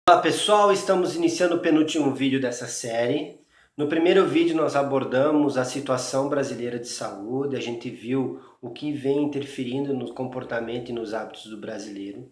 Olá pessoal, estamos iniciando o penúltimo vídeo dessa série. No primeiro vídeo nós abordamos a situação brasileira de saúde, a gente viu o que vem interferindo no comportamento e nos hábitos do brasileiro.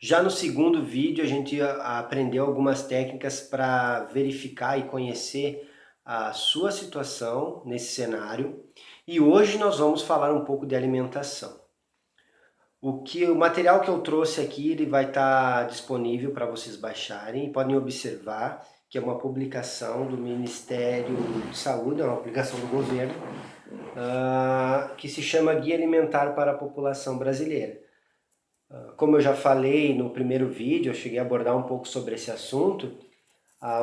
Já no segundo vídeo a gente aprendeu algumas técnicas para verificar e conhecer a sua situação nesse cenário. E hoje nós vamos falar um pouco de alimentação. O material que eu trouxe aqui ele vai estar disponível para vocês baixarem. Podem observar que é uma publicação do Ministério de Saúde, é uma publicação do governo, que se chama Guia Alimentar para a População Brasileira. Como eu já falei no primeiro vídeo, eu cheguei a abordar um pouco sobre esse assunto, a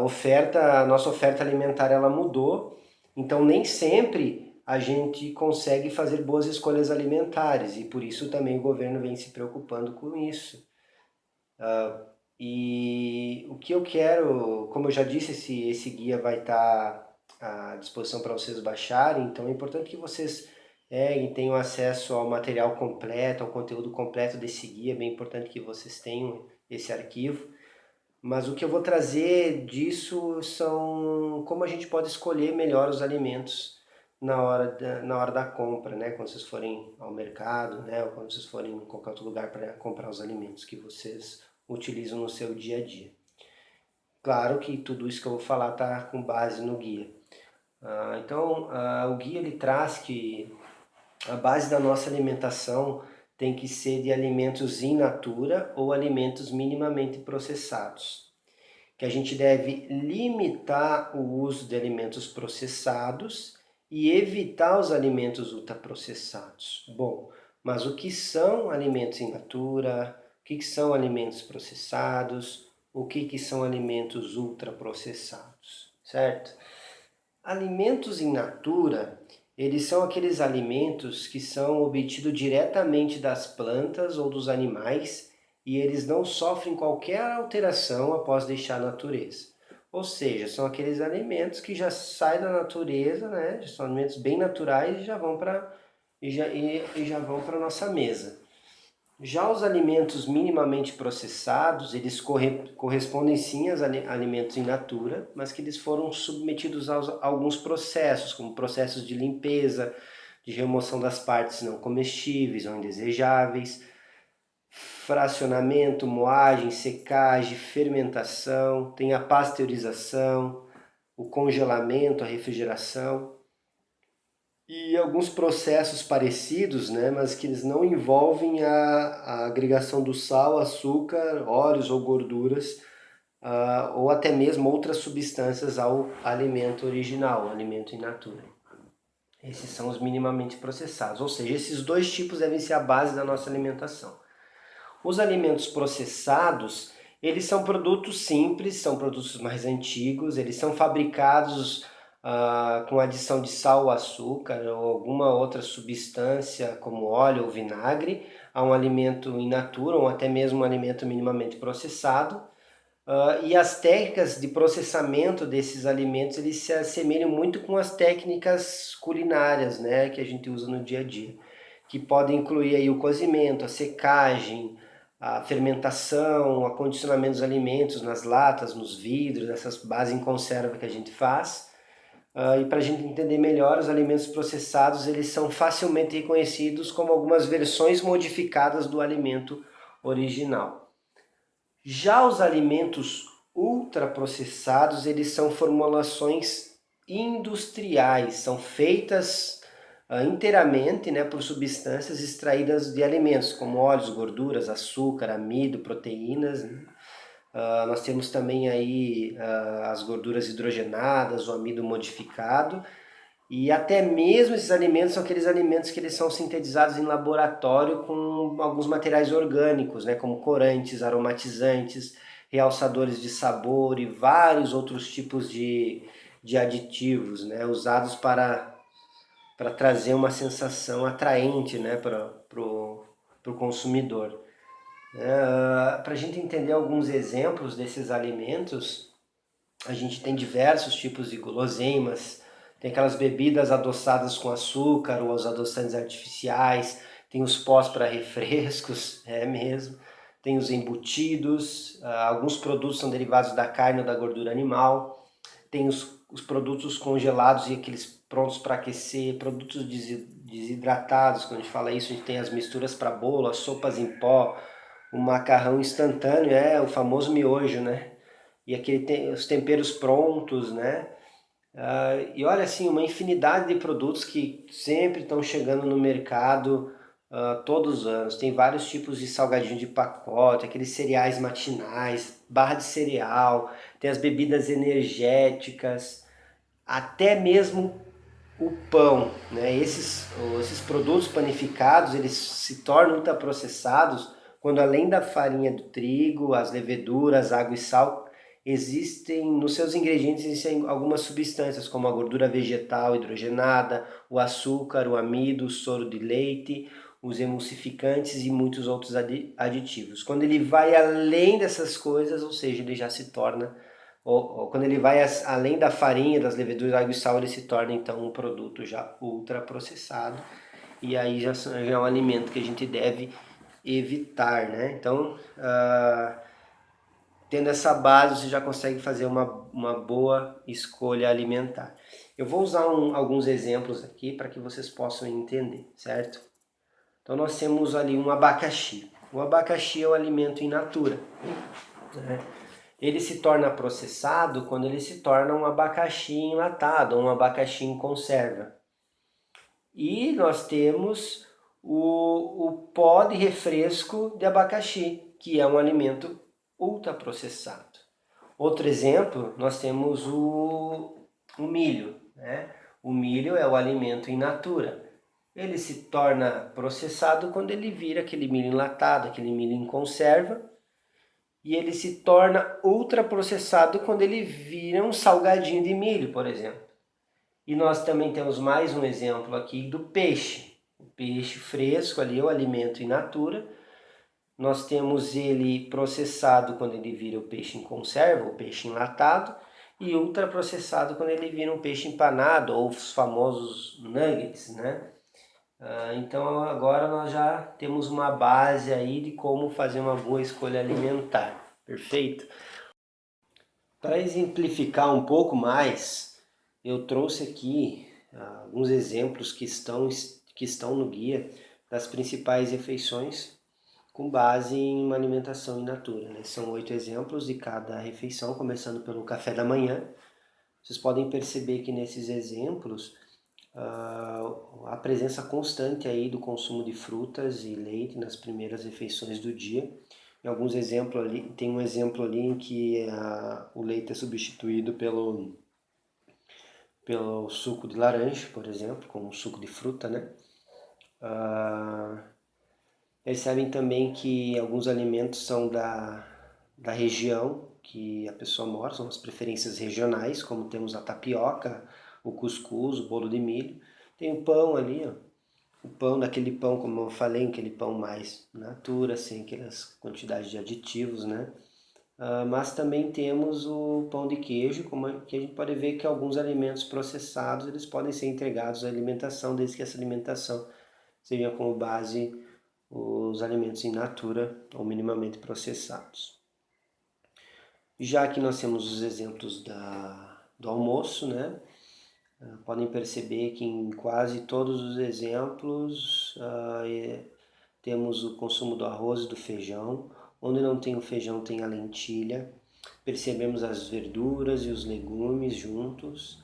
nossa oferta alimentar ela mudou, então nem sempre a gente consegue fazer boas escolhas alimentares e por isso também o governo vem se preocupando com isso. E o que eu quero, como eu já disse, esse guia vai estar à disposição para vocês baixarem, então é importante que vocês tenham acesso ao material completo, ao conteúdo completo desse guia, é bem importante que vocês tenham esse arquivo. Mas o que eu vou trazer disso são como a gente pode escolher melhor os alimentos na hora da compra, né? Quando vocês forem ao mercado, né? Ou quando vocês forem em qualquer outro lugar para comprar os alimentos que vocês utilizam no seu dia a dia. Claro que tudo isso que eu vou falar está com base no guia. O guia ele traz que a base da nossa alimentação tem que ser de alimentos in natura ou alimentos minimamente processados. Que a gente deve limitar o uso de alimentos processados e evitar os alimentos ultraprocessados. Bom, mas o que são alimentos in natura? O que são alimentos processados? O que são alimentos ultraprocessados? Certo? Alimentos in natura, eles são aqueles alimentos que são obtidos diretamente das plantas ou dos animais e eles não sofrem qualquer alteração após deixar a natureza. Ou seja, são aqueles alimentos que já saem da natureza, né? São alimentos bem naturais e já vão para a nossa mesa. Já os alimentos minimamente processados, eles correspondem sim aos alimentos in natura, mas que eles foram submetidos a alguns processos, como processos de limpeza, de remoção das partes não comestíveis ou indesejáveis, fracionamento, moagem, secagem, fermentação, tem a pasteurização, o congelamento, a refrigeração e alguns processos parecidos, né, mas que eles não envolvem a agregação do sal, açúcar, óleos ou gorduras, ou até mesmo outras substâncias ao alimento original, ao alimento in natura. Esses são os minimamente processados, ou seja, esses dois tipos devem ser a base da nossa alimentação. Os alimentos processados, eles são produtos simples, são produtos mais antigos, eles são fabricados com adição de sal ou açúcar ou alguma outra substância como óleo ou vinagre a um alimento in natura ou até mesmo um alimento minimamente processado. E as técnicas de processamento desses alimentos eles se assemelham muito com as técnicas culinárias, né, que a gente usa no dia a dia, que podem incluir aí o cozimento, a secagem, a fermentação, o acondicionamento dos alimentos nas latas, nos vidros, essas bases em conserva que a gente faz. E para a gente entender melhor, os alimentos processados eles são facilmente reconhecidos como algumas versões modificadas do alimento original. Já os alimentos ultraprocessados, eles são formulações industriais, são feitas inteiramente, né, por substâncias extraídas de alimentos, como óleos, gorduras, açúcar, amido, proteínas, né? Nós temos também aí as gorduras hidrogenadas, o amido modificado, e até mesmo esses alimentos são aqueles alimentos que eles são sintetizados em laboratório com alguns materiais orgânicos, né, como corantes, aromatizantes, realçadores de sabor e vários outros tipos de aditivos, né, usados para trazer uma sensação atraente, né, para o consumidor. Para a gente entender alguns exemplos desses alimentos, a gente tem diversos tipos de guloseimas, tem aquelas bebidas adoçadas com açúcar ou os adoçantes artificiais, tem os pós para refrescos, é mesmo, tem os embutidos, alguns produtos são derivados da carne ou da gordura animal, tem os produtos congelados e aqueles prontos para aquecer, produtos desidratados. Quando a gente fala isso, a gente tem as misturas para bolo, as sopas em pó, o macarrão instantâneo, o famoso miojo, né? E os temperos prontos, né? E olha assim, uma infinidade de produtos que sempre estão chegando no mercado todos os anos. Tem vários tipos de salgadinho de pacote, aqueles cereais matinais, barra de cereal, tem as bebidas energéticas, até mesmo o pão, né? Esses produtos panificados, eles se tornam ultraprocessados quando além da farinha do trigo, as leveduras, água e sal, nos seus ingredientes existem algumas substâncias como a gordura vegetal hidrogenada, o açúcar, o amido, o soro de leite, os emulsificantes e muitos outros aditivos. Quando ele vai além dessas coisas, ou seja, ele já se torna, ou quando ele vai além da farinha, das leveduras, água e sal, ele se torna então um produto já ultraprocessado, e aí já é um alimento que a gente deve evitar, né? Então, tendo essa base, você já consegue fazer uma boa escolha alimentar. Eu vou usar alguns exemplos aqui para que vocês possam entender, certo? Então nós temos ali um abacaxi. O abacaxi é um alimento in natura, né? Ele se torna processado quando ele se torna um abacaxi enlatado, um abacaxi em conserva. E nós temos o pó de refresco de abacaxi, que é um alimento ultraprocessado. Outro exemplo, nós temos o milho, né? O milho é o alimento in natura. Ele se torna processado quando ele vira aquele milho enlatado, aquele milho em conserva, e ele se torna ultraprocessado quando ele vira um salgadinho de milho, por exemplo. E nós também temos mais um exemplo aqui do peixe. O peixe fresco ali é o alimento in natura. Nós temos ele processado quando ele vira o peixe em conserva, o peixe enlatado, e ultraprocessado quando ele vira um peixe empanado, ou os famosos nuggets, né? Então agora nós já temos uma base aí de como fazer uma boa escolha alimentar, perfeito? Para exemplificar um pouco mais, eu trouxe aqui alguns exemplos que estão no guia das principais refeições com base em uma alimentação in natura, né? São 8 exemplos de cada refeição, começando pelo café da manhã. Vocês podem perceber que nesses exemplos a presença constante aí do consumo de frutas e leite nas primeiras refeições do dia. Em alguns exemplos ali, tem um exemplo ali em que o leite é substituído pelo suco de laranja, por exemplo, como suco de fruta, né? Percebem também que alguns alimentos são da região que a pessoa mora, são as preferências regionais, como temos a tapioca, o cuscuz, o bolo de milho. Tem o pão ali, ó. O pão, daquele pão, como eu falei, aquele pão mais natura, sem aquelas quantidades de aditivos, né? Mas também temos o pão de queijo, que a gente pode ver que alguns alimentos processados eles podem ser integrados à alimentação, desde que essa alimentação seja como base os alimentos in natura ou minimamente processados. Já que nós temos os exemplos do almoço, né? Podem perceber que em quase todos os exemplos temos o consumo do arroz e do feijão. Onde não tem o feijão tem a lentilha. Percebemos as verduras e os legumes juntos,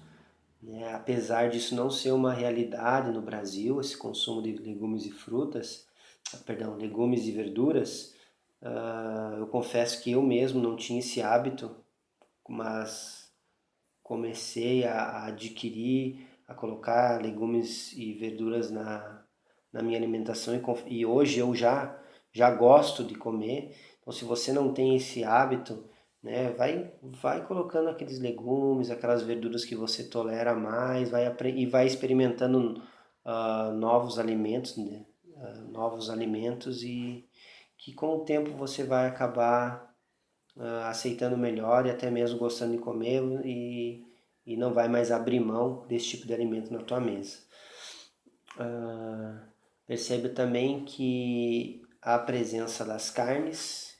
né? Apesar disso não ser uma realidade no Brasil, esse consumo de legumes e frutas, legumes e verduras, eu confesso que eu mesmo não tinha esse hábito, mas comecei a adquirir, a colocar legumes e verduras na minha alimentação e hoje eu já gosto de comer. Então, se você não tem esse hábito, né, vai colocando aqueles legumes, aquelas verduras que você tolera mais, e vai experimentando novos alimentos, né, novos alimentos e que com o tempo você vai acabar aceitando melhor e até mesmo gostando de comer e não vai mais abrir mão desse tipo de alimento na tua mesa. Percebe também que a presença das carnes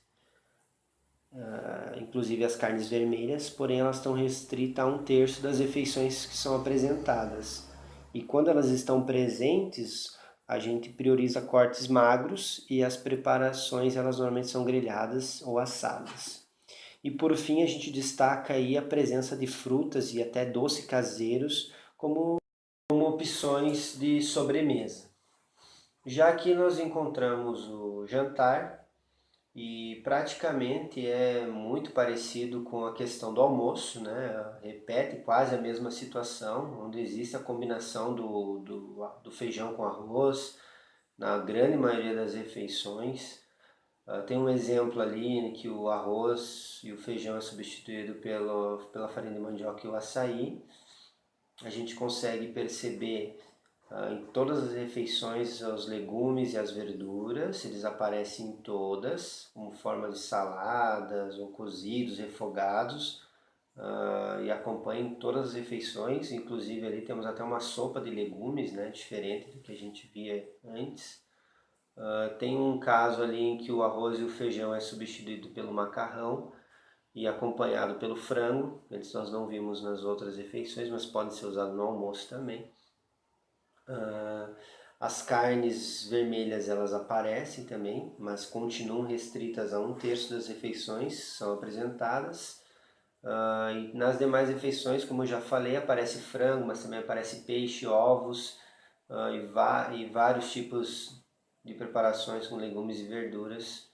inclusive as carnes vermelhas, porém elas estão restritas a 1/3 das refeições que são apresentadas. E quando elas estão presentes, a gente prioriza cortes magros e as preparações elas normalmente são grelhadas ou assadas. E por fim a gente destaca aí a presença de frutas e até doce caseiros como opções de sobremesa. Já aqui nós encontramos o jantar, e praticamente é muito parecido com a questão do almoço, né? Repete quase a mesma situação, onde existe a combinação do feijão com arroz, na grande maioria das refeições. Tem um exemplo ali em que o arroz e o feijão é substituído pela farinha de mandioca e o açaí. A gente consegue perceber em todas as refeições os legumes e as verduras, eles aparecem em todas, como forma de saladas ou cozidos, refogados, e acompanham todas as refeições, inclusive ali temos até uma sopa de legumes, né, diferente do que a gente via antes. Tem um caso ali em que o arroz e o feijão é substituído pelo macarrão e acompanhado pelo frango, eles nós não vimos nas outras refeições, mas pode ser usado no almoço também. As carnes vermelhas elas aparecem também, mas continuam restritas a 1/3 das refeições são apresentadas. E nas demais refeições, como eu já falei, aparece frango, mas também aparece peixe, ovos e vários tipos de preparações com legumes e verduras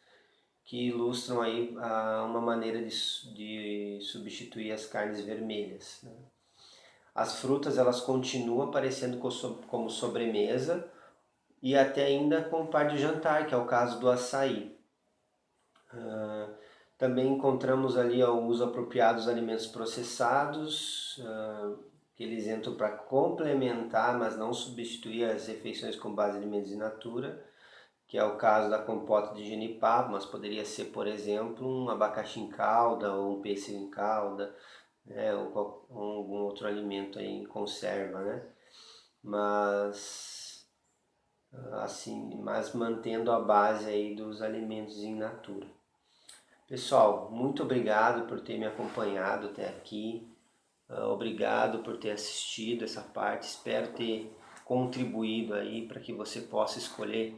que ilustram aí uma maneira de substituir as carnes vermelhas, né? As frutas elas continuam aparecendo como sobremesa e até ainda com parte do jantar, que é o caso do açaí. Também encontramos ali o uso apropriado dos alimentos processados, que eles entram para complementar, mas não substituir as refeições com base em alimentos in natura, que é o caso da compota de jenipapo, mas poderia ser, por exemplo, um abacaxi em calda ou um pêssego em calda, né, ou algum outro alimento aí em conserva, né? Mas mantendo a base aí dos alimentos in natura. Pessoal, muito obrigado por ter me acompanhado até aqui. Obrigado por ter assistido essa parte. Espero ter contribuído aí para que você possa escolher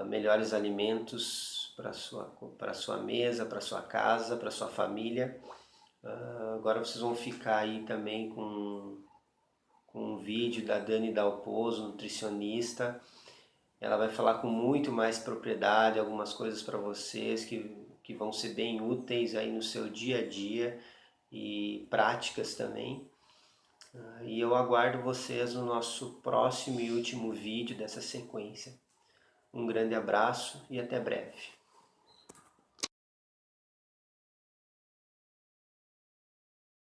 melhores alimentos para sua mesa, para sua casa, para sua família. Agora vocês vão ficar aí também com um vídeo da Dani Dalpozo, nutricionista. Ela vai falar com muito mais propriedade algumas coisas para vocês que vão ser bem úteis aí no seu dia a dia e práticas também. E eu aguardo vocês no nosso próximo e último vídeo dessa sequência. Um grande abraço e até breve.